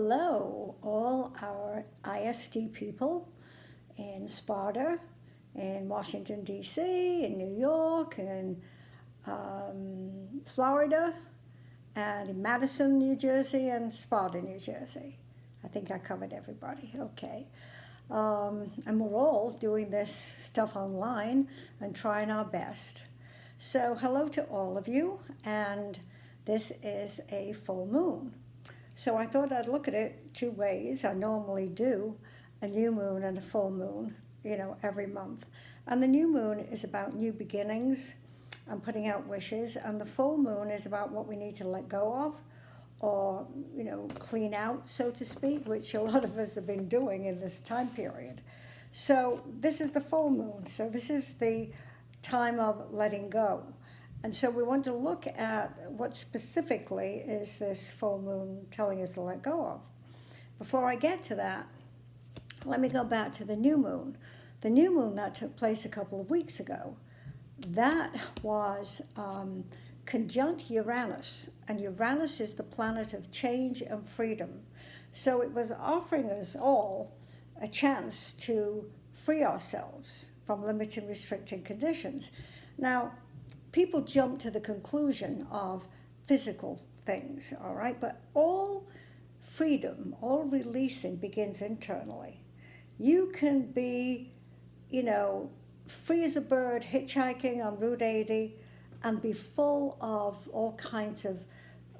hello, all our ISD people in Sparta, in Washington, D.C., in New York, and Florida, and in Madison, New Jersey, and Sparta, New Jersey. I think I covered everybody. Okay. And we're all doing this stuff online and trying our best. So hello to all of you, and this is a full moon. So I thought I'd look at it two ways. I normally do a new moon and a full moon, every month. And the new moon is about new beginnings and putting out wishes, and the full moon is about what we need to let go of or, clean out, so to speak, which a lot of us have been doing in this time period. So this is the full moon. So this is the time of letting go. And so we want to look at what specifically is this full moon telling us to let go of. Before I get to that, let me go back to the new moon. The new moon that took place a couple of weeks ago, that was conjunct Uranus, and Uranus is the planet of change and freedom. So it was offering us all a chance to free ourselves from limiting, restricting conditions. Now, people jump to the conclusion of physical things, all right? But all freedom, all releasing begins internally. You can be, free as a bird hitchhiking on Route 80 and be full of all kinds of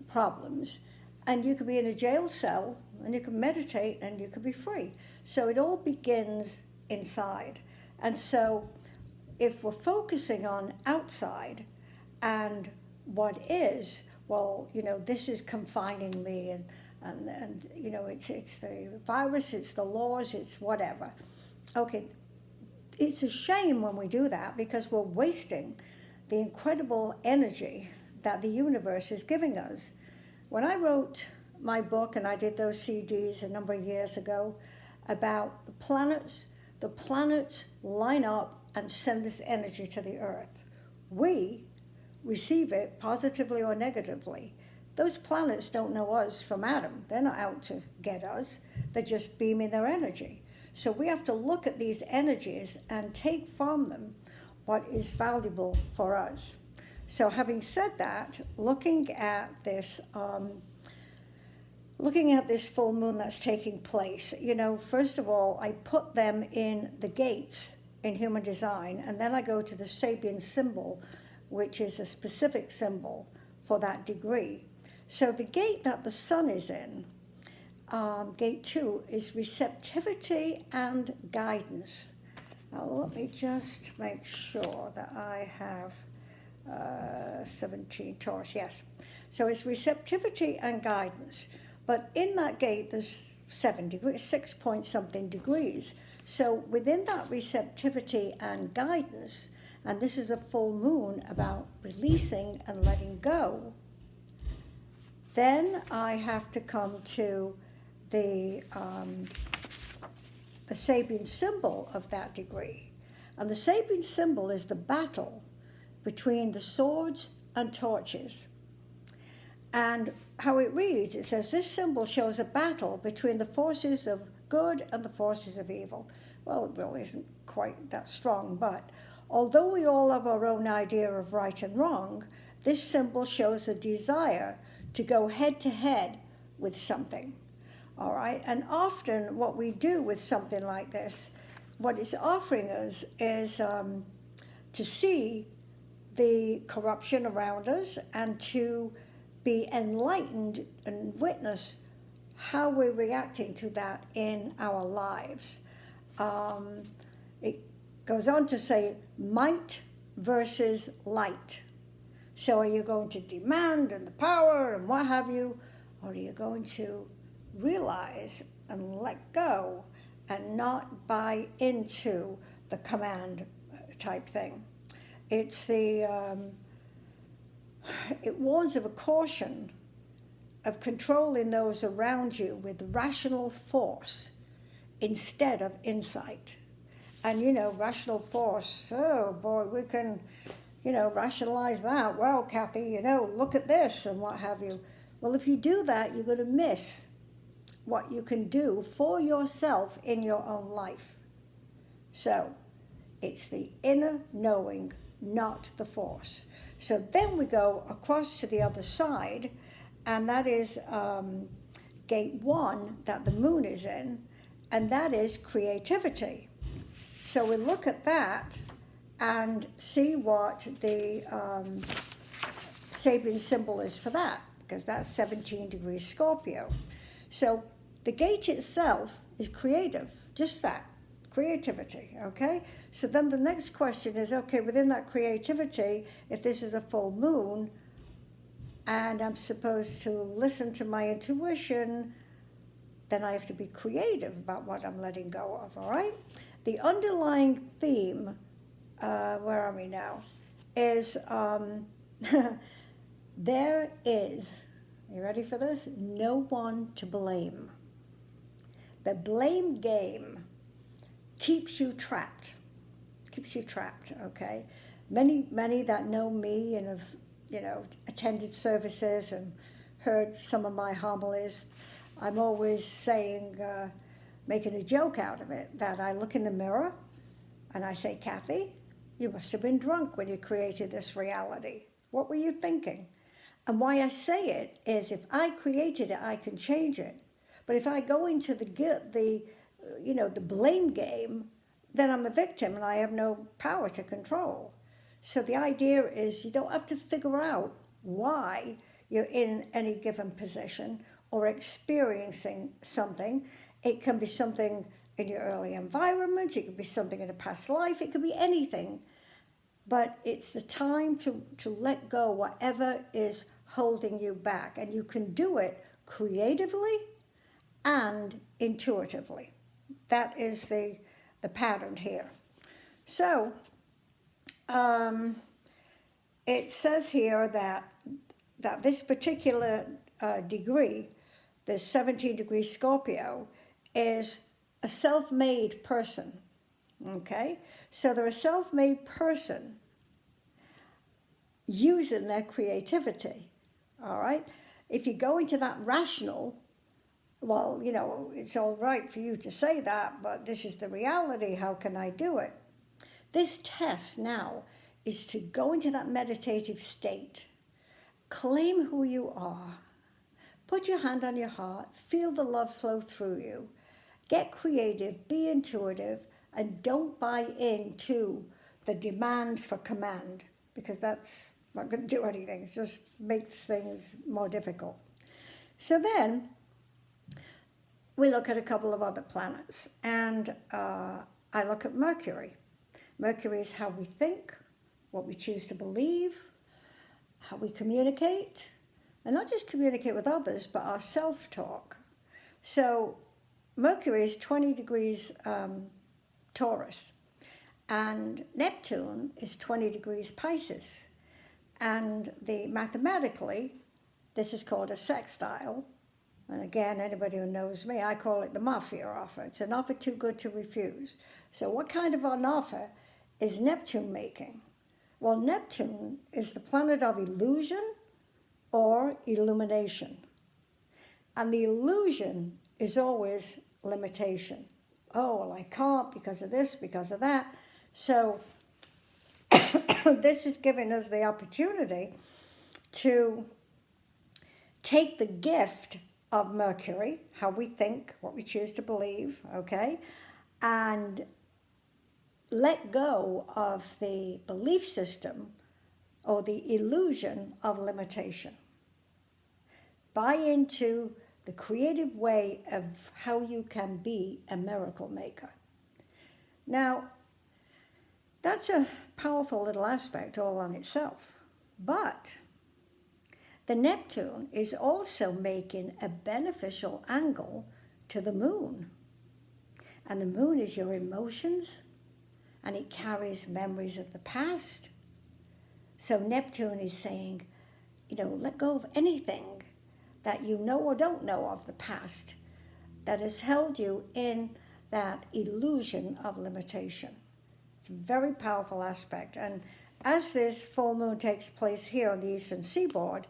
problems. And you could be in a jail cell and you can meditate and you can be free. So it all begins inside. And so if we're focusing on outside and what is, this is confining me and it's the virus, it's the laws, it's whatever. Okay, it's a shame when we do that because we're wasting the incredible energy that the universe is giving us. When I wrote my book, and I did those CDs a number of years ago, about the planets line up and send this energy to the earth. We receive it positively or negatively. Those planets don't know us from Adam. They're not out to get us. They're just beaming their energy. So we have to look at these energies and take from them what is valuable for us. So having said that, looking at this full moon that's taking place, first of all, I put them in the gates in human design, and then I go to the Sabian symbol, which is a specific symbol for that degree. So the gate that the sun is in, gate 2, is receptivity and guidance. Now let me just make sure that I have 17 Taurus, yes. So it's receptivity and guidance. But in that gate, there's 7 degrees, 6 point something degrees. So within that receptivity and guidance, and this is a full moon about releasing and letting go, then I have to come to the Sabian symbol of that degree. And the Sabian symbol is the battle between the swords and torches. And how it reads, it says, this symbol shows a battle between the forces of good and the forces of evil. Well, it really isn't quite that strong, but although we all have our own idea of right and wrong, this symbol shows a desire to go head to head with something. All right, and often what we do with something like this, what it's offering us is to see the corruption around us and to be enlightened and witness how we're reacting to that in our lives. It goes on to say might versus light. So are you going to demand and the power and what have you, or are you going to realize and let go and not buy into the command type thing? It's it warns of a caution of controlling those around you with rational force instead of insight. And rational force, oh boy, we can rationalize that. Well, Kathy, look at this and what have you. Well, if you do that, you're going to miss what you can do for yourself in your own life. So it's the inner knowing, not the force. So then we go across to the other side, and that is gate 1 that the moon is in, and that is creativity. So we look at that and see what the Sabian symbol is for that, because that's 17 degrees Scorpio. So the gate itself is creative, just that, creativity, okay? So then the next question is, okay, within that creativity, if this is a full moon, and I'm supposed to listen to my intuition, then I have to be creative about what I'm letting go of, all right? The underlying theme, where are we now, is there is, you ready for this? No one to blame. The blame game keeps you trapped, okay? Many that know me and have, attended services and heard some of my homilies, I'm always saying, making a joke out of it, that I look in the mirror and I say, Kathy, you must have been drunk when you created this reality. What were you thinking? And why I say it is, if I created it, I can change it. But if I go into the blame game, then I'm a victim and I have no power to control. So the idea is, you don't have to figure out why you're in any given position or experiencing something. It can be something in your early environment, it could be something in a past life, it could be anything. But it's the time to let go whatever is holding you back. And you can do it creatively and intuitively. That is the pattern here. So it says here that this particular degree, the 17 degrees Scorpio, is a self-made person, okay? So they're a self-made person using their creativity, all right? If you go into that rational, well, it's all right for you to say that, but this is the reality, how can I do it? This test now is to go into that meditative state, claim who you are, put your hand on your heart, feel the love flow through you, get creative, be intuitive, and don't buy into the demand for command, because that's not going to do anything. It just makes things more difficult. So then we look at a couple of other planets, and I look at Mercury. Mercury is how we think, what we choose to believe, how we communicate, and not just communicate with others, but our self-talk. So Mercury is 20 degrees Taurus, and Neptune is 20 degrees Pisces. And mathematically, this is called a sextile. And again, anybody who knows me, I call it the mafia offer. It's an offer too good to refuse. So what kind of an offer is Neptune making? Well, Neptune is the planet of illusion or illumination. And the illusion is always limitation. Oh, well, I can't because of this, because of that. So this is giving us the opportunity to take the gift of Mercury, how we think, what we choose to believe, okay, and let go of the belief system or the illusion of limitation. Buy into the creative way of how you can be a miracle maker. Now, that's a powerful little aspect all on itself, but the Neptune is also making a beneficial angle to the moon. And the moon is your emotions, and it carries memories of the past. So Neptune is saying, let go of anything that you know or don't know of the past that has held you in that illusion of limitation. It's a very powerful aspect. And as this full moon takes place here on the eastern seaboard,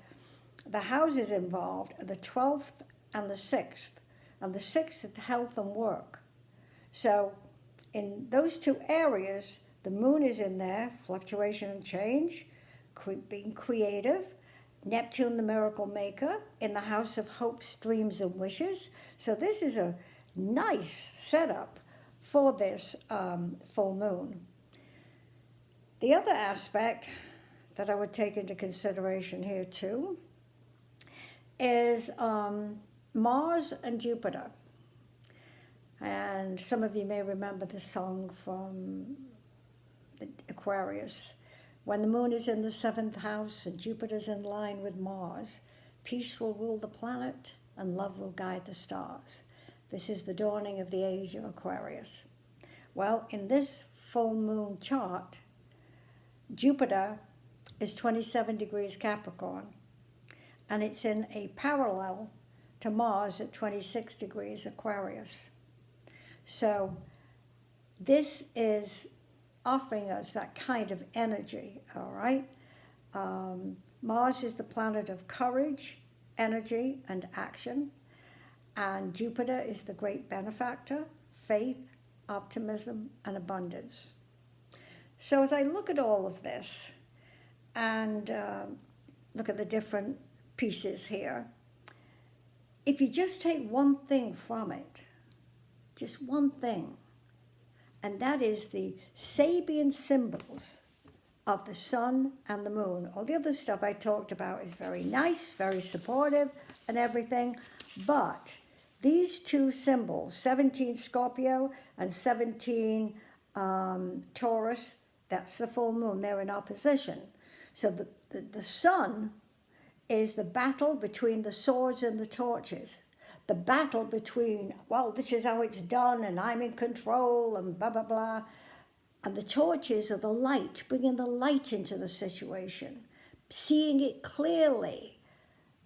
the houses involved are the 12th and the 6th. and the 6th is health and work. So in those two areas, the moon is in there, fluctuation and change, being creative. Neptune, the miracle maker, in the house of hopes, dreams, and wishes. So this is a nice setup for this full moon. The other aspect that I would take into consideration here too is Mars and Jupiter. And some of you may remember the song from the Aquarius. When the moon is in the 7th house and Jupiter's in line with Mars, peace will rule the planet and love will guide the stars. This is the dawning of the age of Aquarius. Well, in this full moon chart, Jupiter is 27 degrees Capricorn, and it's in a parallel to Mars at 26 degrees Aquarius. So this is offering us that kind of energy, all right? Mars is the planet of courage, energy, and action, and Jupiter is the great benefactor, faith, optimism, and abundance. So as I look at all of this and look at the different pieces here, if you just take one thing from it, just one thing, and that is the Sabian symbols of the sun and the moon. All the other stuff I talked about is very nice, very supportive and everything, but these two symbols, 17 Scorpio and 17 Taurus, that's the full moon, they're in opposition. So the sun is the battle between the swords and the torches. The battle between, well, this is how it's done and I'm in control and blah, blah, blah. And the torches are the light, bringing the light into the situation, seeing it clearly,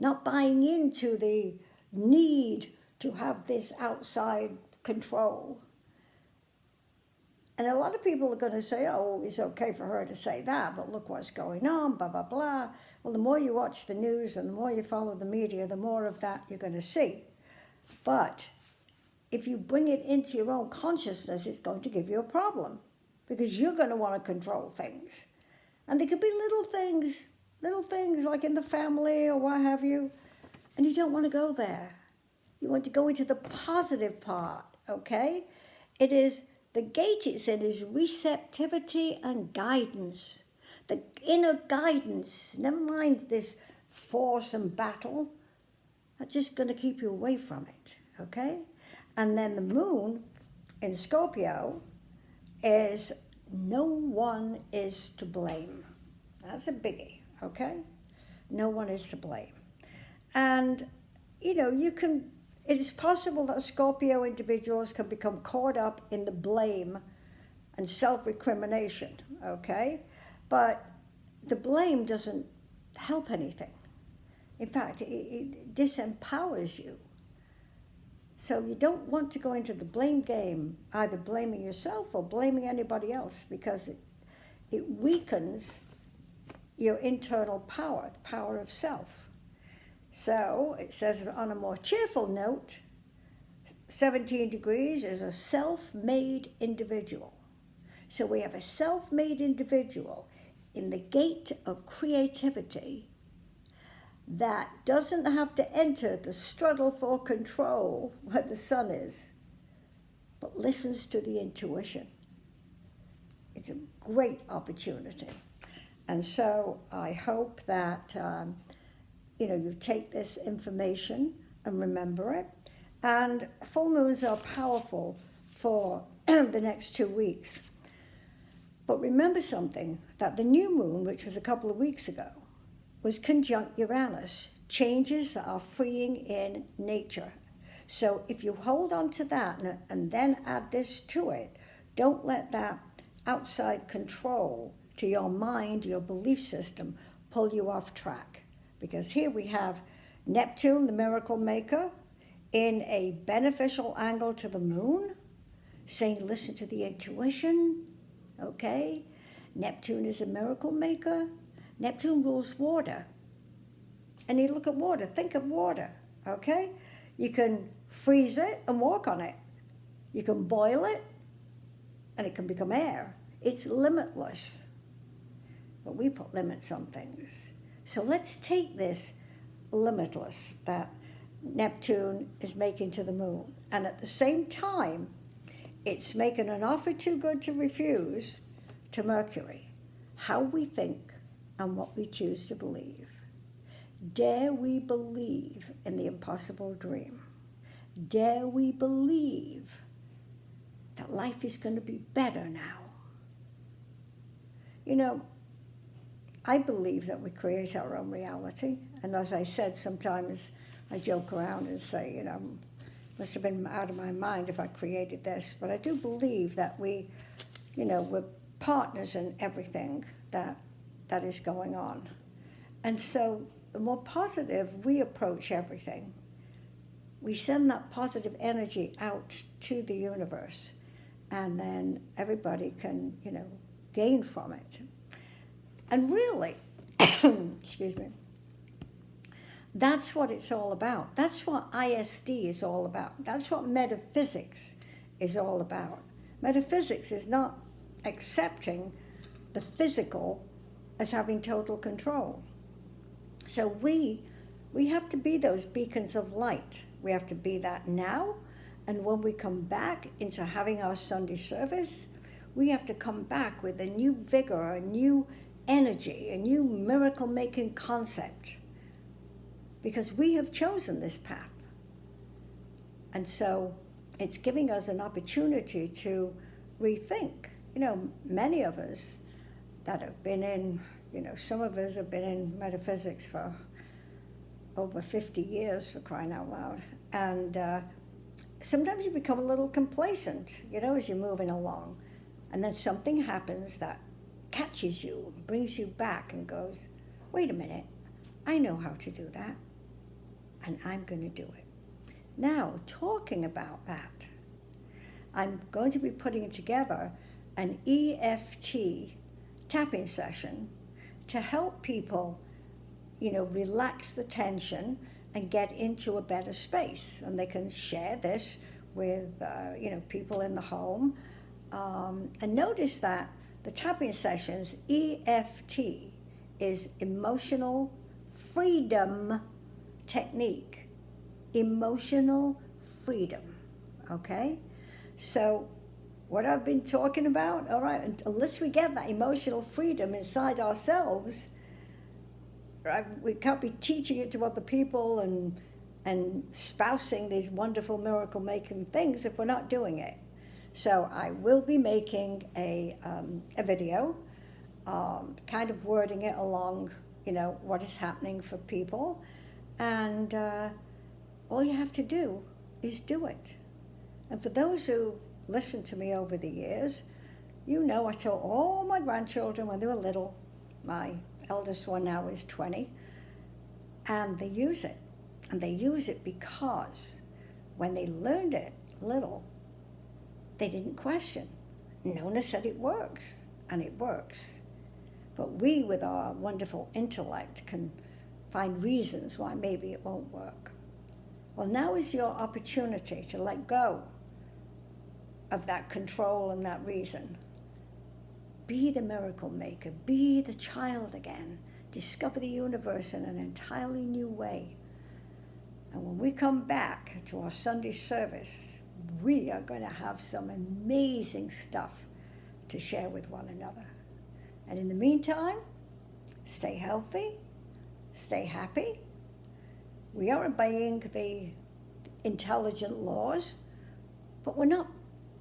not buying into the need to have this outside control. And a lot of people are going to say, oh, it's okay for her to say that, but look what's going on, blah, blah, blah. Well, the more you watch the news and the more you follow the media, the more of that you're going to see. But if you bring it into your own consciousness, it's going to give you a problem because you're going to want to control things. And they could be little things like in the family or what have you, and you don't want to go there. You want to go into the positive part, okay? It is, the gate it's in is receptivity and guidance. The inner guidance, never mind this force and battle, that's just going to keep you away from it, okay? And then the moon in Scorpio is no one is to blame. That's a biggie, okay? No one is to blame. And, you know, it is possible that Scorpio individuals can become caught up in the blame and self-recrimination, okay? But the blame doesn't help anything. In fact, it disempowers you. So you don't want to go into the blame game, either blaming yourself or blaming anybody else, because it weakens your internal power, the power of self. So it says on a more cheerful note, 17 degrees is a self-made individual. So we have a self-made individual in the gate of creativity that doesn't have to enter the struggle for control where the sun is, but listens to the intuition. It's a great opportunity. And so I hope that you take this information and remember it. And full moons are powerful for the next 2 weeks. But remember something, that the new moon, which was a couple of weeks ago, was conjunct Uranus, changes that are freeing in nature. So if you hold on to that and then add this to it, don't let that outside control to your mind, your belief system, pull you off track. Because here we have Neptune, the miracle maker, in a beneficial angle to the moon, saying listen to the intuition, okay? Neptune is a miracle maker. Neptune rules water. And you look at water, think of water, okay? You can freeze it and work on it. You can boil it and it can become air. It's limitless. But we put limits on things. So let's take this limitless that Neptune is making to the moon. And at the same time, it's making an offer too good to refuse to Mercury. How we think and what we choose to believe. Dare we believe in the impossible dream? Dare we believe that life is going to be better now? You know, I believe that we create our own reality. And as I said, sometimes I joke around and say, you know, must have been out of my mind if I created this. But I do believe that we're partners in everything that is going on. And so the more positive we approach everything, we send that positive energy out to the universe. And then everybody can, gain from it. And really, excuse me, that's what it's all about. That's what ISD is all about. That's what metaphysics is all about. Metaphysics is not accepting the physical as having total control. So we have to be those beacons of light. We have to be that now. And when we come back into having our Sunday service, we have to come back with a new vigor, a new energy, a new miracle-making concept. Because we have chosen this path. And so it's giving us an opportunity to rethink. Many of us that have been in, some of us have been in metaphysics for over 50 years, for crying out loud. And sometimes you become a little complacent, as you're moving along. And then something happens that catches you, brings you back and goes, wait a minute, I know how to do that. And I'm going to do it. Now, talking about that, I'm going to be putting together an EFT tapping session to help people, relax the tension and get into a better space. And they can share this with, people in the home. And notice that the tapping sessions, EFT, is emotional freedom technique. Emotional freedom, okay? So what I've been talking about, all right, unless we get that emotional freedom inside ourselves, right, we can't be teaching it to other people and spousing these wonderful miracle-making things if we're not doing it. So I will be making a video, kind of wording it along, what is happening for people. And all you have to do is do it. And for those who listened to me over the years, I tell all my grandchildren when they were little, my eldest one now is 20, and they use it. And they use it because when they learned it little, they didn't question. Nona said it works, and it works. But we, with our wonderful intellect, can find reasons why maybe it won't work. Well, now is your opportunity to let go of that control and that reason. Be the miracle maker. Be the child again. Discover the universe in an entirely new way. And when we come back to our Sunday service, we are going to have some amazing stuff to share with one another. And in the meantime, stay healthy, stay happy. We are obeying the intelligent laws, but we're not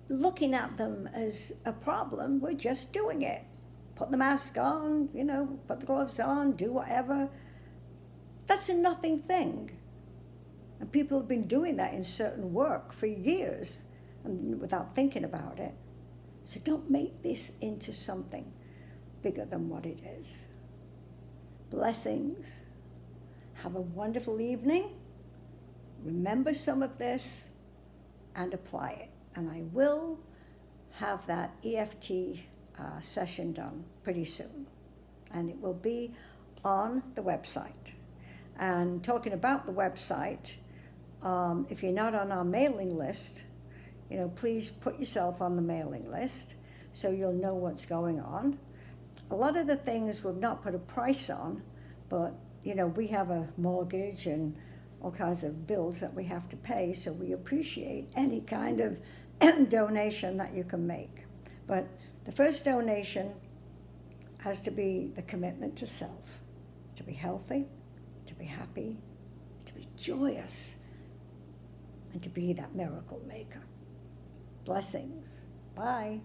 looking at them as a problem. We're just doing it. Put the mask on, put the gloves on, do whatever. That's a nothing thing. And people have been doing that in certain work for years and without thinking about it. So don't make this into something bigger than what it is. Blessings. Have a wonderful evening. Remember some of this and apply it. And I will have that EFT session done pretty soon. And it will be on the website. And talking about the website, If you're not on our mailing list, please put yourself on the mailing list so you'll know what's going on. A lot of the things we've not put a price on, but we have a mortgage and all kinds of bills that we have to pay, so we appreciate any kind of donation that you can make. But the first donation has to be the commitment to self, to be healthy, to be happy, to be joyous, and to be that miracle maker. Blessings. Bye.